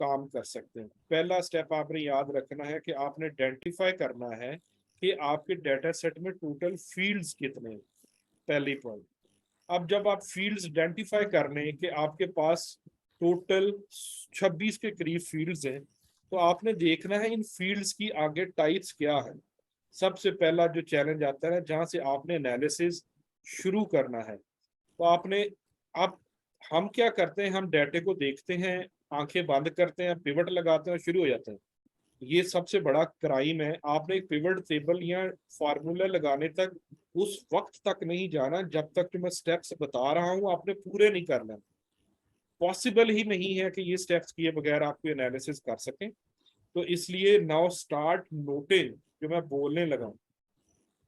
काम कर सकते हैं। पहला स्टेप आपने याद रखना है कि आपने आइडेंटिफाई करना है कि आपके डाटा सेट में टोटल फील्ड्स कितने हैं, पहली पॉइंट। अब जब आप फील्ड्स आइडेंटिफाई कर लें कि आपके पास टोटल 26 के करीब फील्ड्स हैं, तो आपने देखना है इन फील्ड्स की आगे टाइप्स क्या है। सबसे पहला जो चैलेंज आता है जहां से आपने एनालिसिस शुरू करना है, तो आपने आप हम क्या करते हैं, हम डाटे को देखते हैं, आंखें बंद करते हैं, पिवट लगाते हैं और शुरू हो जाते हैं। ये सबसे बड़ा क्राइम है। आपने एक पिवट टेबल या फार्मूला लगाने तक उस वक्त तक नहीं जाना जब तक जो मैं स्टेप्स बता रहा हूँ आपने पूरे नहीं करना। पॉसिबल ही नहीं है कि ये स्टेप्स किए बगैर आप कोई एनालिसिस कर सकें। तो इसलिए नाउ स्टार्ट नोटिंग, जो मैं बोलने लगा हूं,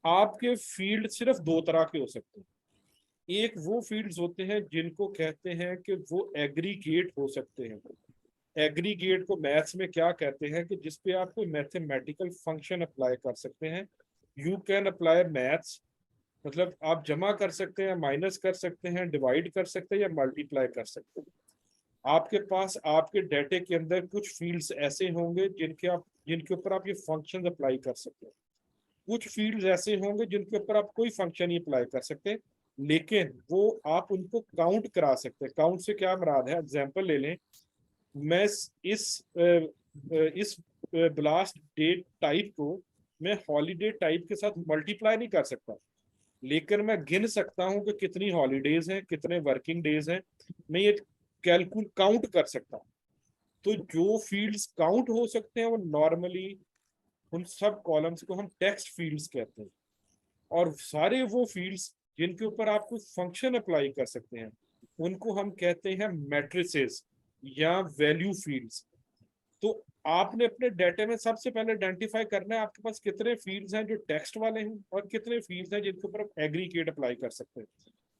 आपके फील्ड सिर्फ दो तरह के हो सकते हैं। एक वो फील्ड्स होते हैं जिनको कहते हैं कि वो एग्रीगेट हो सकते हैं। एग्रीगेट को मैथ्स में क्या कहते हैं कि जिसपे आप कोई मैथमेटिकल फंक्शन अप्लाई कर सकते हैं। यू कैन अप्लाई मैथ्स, मतलब आप जमा कर सकते हैं, माइनस कर सकते हैं, डिवाइड कर सकते हैं या मल्टीप्लाई कर सकते हैं। आपके पास आपके डाटे के अंदर कुछ फील्ड्स ऐसे होंगे जिनके ऊपर आप ये फंक्शन अप्लाई कर सकते हैं। कुछ फील्ड्स ऐसे होंगे जिनके ऊपर आप कोई फंक्शन नहीं अप्लाई कर सकते, लेकिन वो आप उनको काउंट करा सकते हैं। काउंट से क्या मुराद है, एग्जांपल ले लें। मैं इस ब्लास्ट डेट टाइप को मैं हॉलीडे टाइप के साथ मल्टीप्लाई नहीं कर सकता, लेकिन मैं गिन सकता हूं कि कितनी हॉलीडेज हैं, कितने वर्किंग डेज हैं। मैं ये काउंट कर सकता हूँ। तो जो फील्ड्स काउंट हो सकते हैं वो नॉर्मली उन सब कॉलम्स को हम टेक्स्ट फील्ड्स कहते हैं। और सारे वो फील्ड्स जिनके ऊपर आप कुछ फंक्शन अप्लाई कर सकते हैं उनको हम कहते हैं मैट्रिसेस या वैल्यू फील्ड्स। तो आपने अपने डाटा में सबसे पहले आइडेंटिफाई करना है आपके पास कितने फील्ड्स हैं जो टेक्स्ट वाले हैं और कितने फील्ड्स हैं जिनके ऊपर आप एग्रीगेट अप्लाई कर सकते हैं।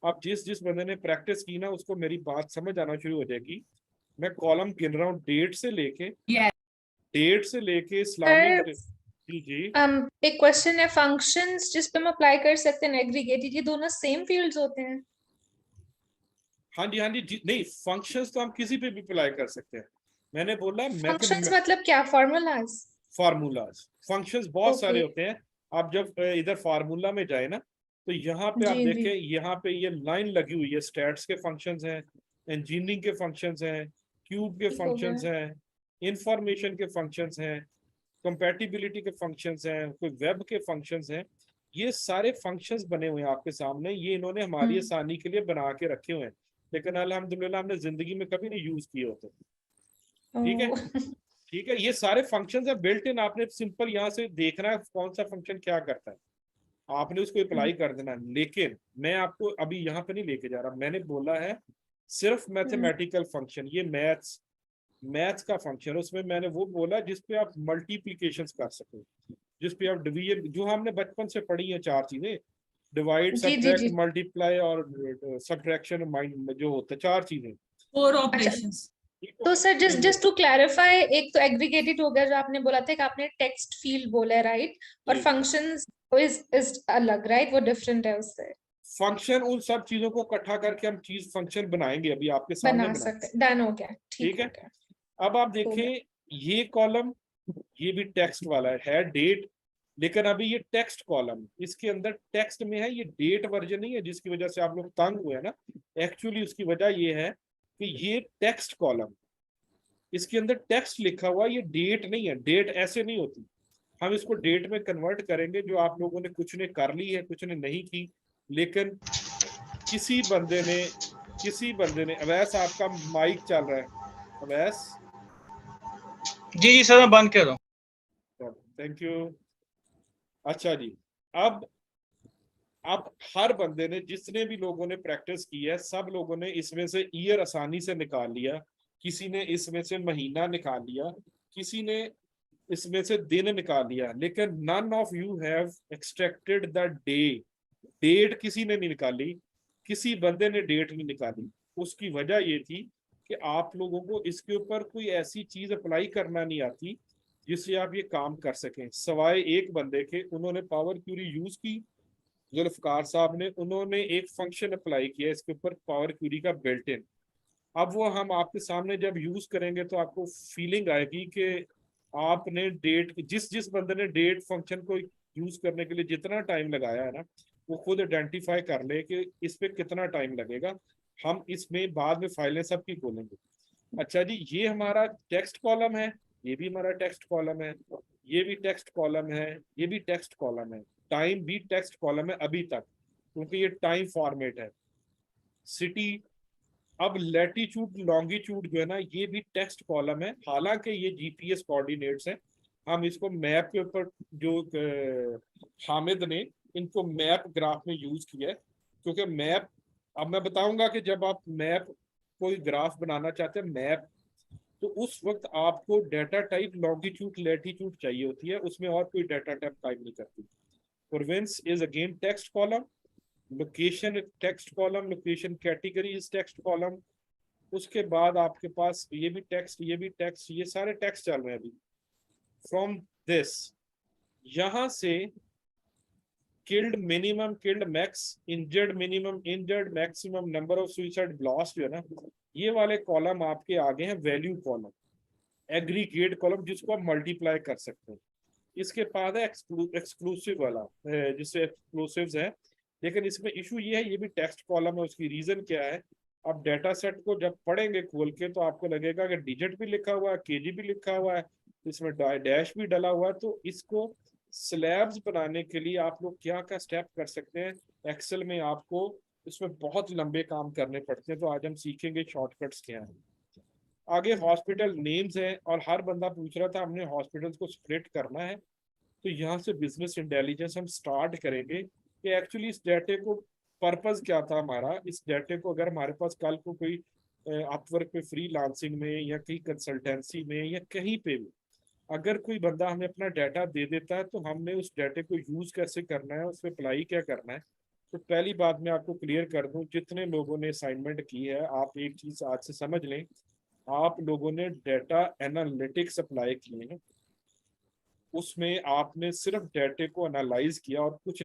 अब जिस जिस बंदे ने प्रैक्टिस की ना उसको मेरी बात समझ आना शुरू हो जाएगी। मैं कॉलम गिन रहा हूँ डेट से लेके इस्लामिक सर जी जी। एक क्वेश्चन है, फंक्शंस जिस पे हम अप्लाई कर सकते हैं एग्रीगेटेड, ये दोनों सेम फील्ड्स होते हैं? हाँ जी नहीं, फंक्शंस तो हम किसी पे भी अप्लाई कर सकते हैं। मैंने बोला फंक्शंस मतलब क्या, फॉर्मूलाज? फार्मूलाज। फंक्शंस बहुत ओके। सारे होते हैं। आप जब इधर फार्मूला में जाए ना, तो यहाँ पे आप जी जी। देखें, यहाँ पे ये लाइन लगी हुई है, स्टैट्स के फंक्शंस हैं, इंजीनियरिंग के फंक्शंस हैं, क्यूब के ठीक हो गया। फंक्शंस हैं, इंफॉर्मेशन के फंक्शंस हैं, कंपैटिबिलिटी के फंक्शंस हैं, कोई वेब के फंक्शंस हैं। ये सारे फंक्शंस बने हुए हैं आपके सामने, ये इन्होंने हमारी आसानी के लिए बना के रखे हुए हैं, लेकिन अल्हम्दुलिल्लाह हमने जिंदगी में कभी नहीं यूज किए होते। ठीक है, ओ, ठीक है, ये सारे फंक्शंस है बिल्ट इन। आपने सिंपल यहाँ से देखना है कौन सा फंक्शन क्या करता है, आपने उसको अप्लाई कर देना है। लेकिन मैं आपको अभी यहाँ पे नहीं लेके जा रहा, मैंने बोला है सिर्फ मैथमेटिकल फंक्शन, ये मैथ्स का फंक्शन, उसमें मैंने वो बोला जिसपे आप मल्टीप्लीकेशन कर सको, जिसपे आप डिवीजन, जो हमने बचपन से पढ़ी है चार चीजें, डिवाइड, जी जी सब्ट्रैक्ट, जी। मल्टीप्लाई और सब्ट्रैक्शन, माइंड जो होता है, चार चीजें। फोर अच्छा, ऑपरेशंस। तो सर जस्ट टू क्लैरिफाई, एक तो एग्रीगेटेड हो गया जो आपने बोला था कि आपने टेक्स्ट फील्ड बोला है, राइट? और जी, फंक्शंस इज अलग, राइट? वो डिफरेंट है उससे। फंक्शन उन सब चीजों को इकट्ठा करके हम चीज फंक्शन बनाएंगे, अभी आपके सामने बना बनाए। सकते, डन हो गया, ठीक ठीक हो है, गया। अब आप हो गया। देखें ये कॉलम, ये भी टेक्स्ट वाला है डेट, लेकिन अभी ये टेक्स्ट कॉलम, इसके अंदर टेक्स्ट में है, ये डेट वर्जन नहीं है जिसकी वजह से आप लोग तंग हुए हैं ना। एक्चुअली उसकी वजह ये है कि ये टेक्स्ट कॉलम, इसके अंदर टेक्स्ट लिखा हुआ, ये डेट नहीं है। डेट ऐसे नहीं होती, हम इसको डेट में कन्वर्ट करेंगे। जो आप लोगों ने कुछ ने कर ली है, कुछ ने नहीं की, लेकिन किसी बंदे ने अवैस, आपका माइक चल रहा है अवैस? जी जी सर, मैं बंद कर रहा हूँ। Thank you. अच्छा जी, अब अब हर बंदे ने, जितने भी लोगों ने प्रैक्टिस की है, सब लोगों ने इसमें से ईयर आसानी से निकाल लिया, किसी ने इसमें से महीना निकाल लिया, किसी ने इसमें से दिन निकाल लिया, लेकिन none of you have extracted the day. Date किसी ने नहीं निकाली, किसी बंदे ने डेट नहीं निकाली। उसकी वजह ये थी कि आप लोगों को इसके ऊपर कोई ऐसी चीज अप्लाई करना नहीं आती जिससे आप ये काम कर सकें, सवाए एक बंदे के। उन्होंने पावर क्यूरी यूज की, जुल्फकार साहब ने, उन्होंने एक फंक्शन अप्लाई किया इसके ऊपर, पावर क्यूरी का बिल्ट इन। अब वो हम आपके सामने जब यूज करेंगे तो आपको फीलिंग आएगी कि आपने डेट, जिस जिस बंदे ने डेट फंक्शन को यूज करने के लिए जितना टाइम लगाया है ना, वो खुद आइडेंटिफाई कर ले कि इस पे कितना टाइम लगेगा। हम इसमें बाद में फाइलें सबकी खोलेंगे। अच्छा जी, ये हमारा टेक्स्ट कॉलम है, ये भी हमारा टेक्स्ट कॉलम है, ये भी टेक्स्ट कॉलम है, ये भी टेक्स्ट कॉलम है। टाइम भी टेक्स्ट कॉलम है अभी तक, क्योंकि ये टाइम फॉर्मेट है। सिटी, अब लैटिट्यूड लॉन्गिट्यूड जो है ना, ये भी टेक्स्ट कॉलम है, हालांकि ये जीपीएस कोऑर्डिनेट्स हैं। हम इसको मैप के ऊपर जो हामिद ने इनको मैप ग्राफ में यूज किया है, क्योंकि मैप, अब मैं बताऊंगा कि जब आप मैप कोई ग्राफ बनाना चाहते हैं मैप, तो उस वक्त आपको डाटा टाइप लॉन्गिट्यूड लैटिट्यूड चाहिए होती है, उसमें और कोई डाटा टाइप टाइप नहीं करती। Province is again text column, location text column, location category is text column. उसके बाद आपके पास ये भी टेक्स्ट, ये भी टेक्स्ट, ये सारे टेक्स्ट चल रहे हैं अभी। फ्रॉम दिस, यहां से killed minimum, killed max, injured minimum, injured maximum, number of suicide, blast जो है ना, ये वाले कॉलम आपके आगे हैं वैल्यू कॉलम, एग्रीगेट कॉलम जिसको आप मल्टीप्लाई कर सकते हैं। इसके बाद है एक्सक्लूसिव वाला, जिससे एक्सक्लूसिव्स है, लेकिन इसमें इशू ये है, ये भी टेक्स्ट कॉलम है। उसकी रीजन क्या है, आप डेटा सेट को जब पढ़ेंगे खोल के तो आपको लगेगा कि डिजिट भी लिखा हुआ है, केजी भी लिखा हुआ है, इसमें डैश भी डला हुआ है। तो इसको स्लैब्स बनाने के लिए आप लोग क्या क्या स्टेप कर सकते हैं एक्सेल में, आपको इसमें बहुत लंबे काम करने पड़ते हैं, तो आज हम सीखेंगे शॉर्टकट्स क्या हैं। आगे हॉस्पिटल नेम्स हैं, और हर बंदा पूछ रहा था हमने हॉस्पिटल्स को स्प्लिट करना है, तो यहाँ से बिजनेस इंटेलिजेंस हम स्टार्ट करेंगे कि एक्चुअली इस डाटे को पर्पस क्या था हमारा। इस डाटे को अगर हमारे पास कल को कोई अपवर्क पे फ्री लांसिंग में या कहीं कंसल्टेंसी में या कहीं पे भी अगर कोई बंदा हमें अपना डाटा दे देता है, तो हमने उस डाटे को यूज कैसे करना है, उस पर अप्लाई क्या करना है। तो पहली बात मैं आपको क्लियर कर दूं, जितने लोगों ने असाइनमेंट की है, आप एक चीज आज से समझ लें, आप लोगों ने डाटा एनालिटिक्स अप्लाई किए हैं, उसमें आपने सिर्फ डाटे को एनालाइज किया और कुछ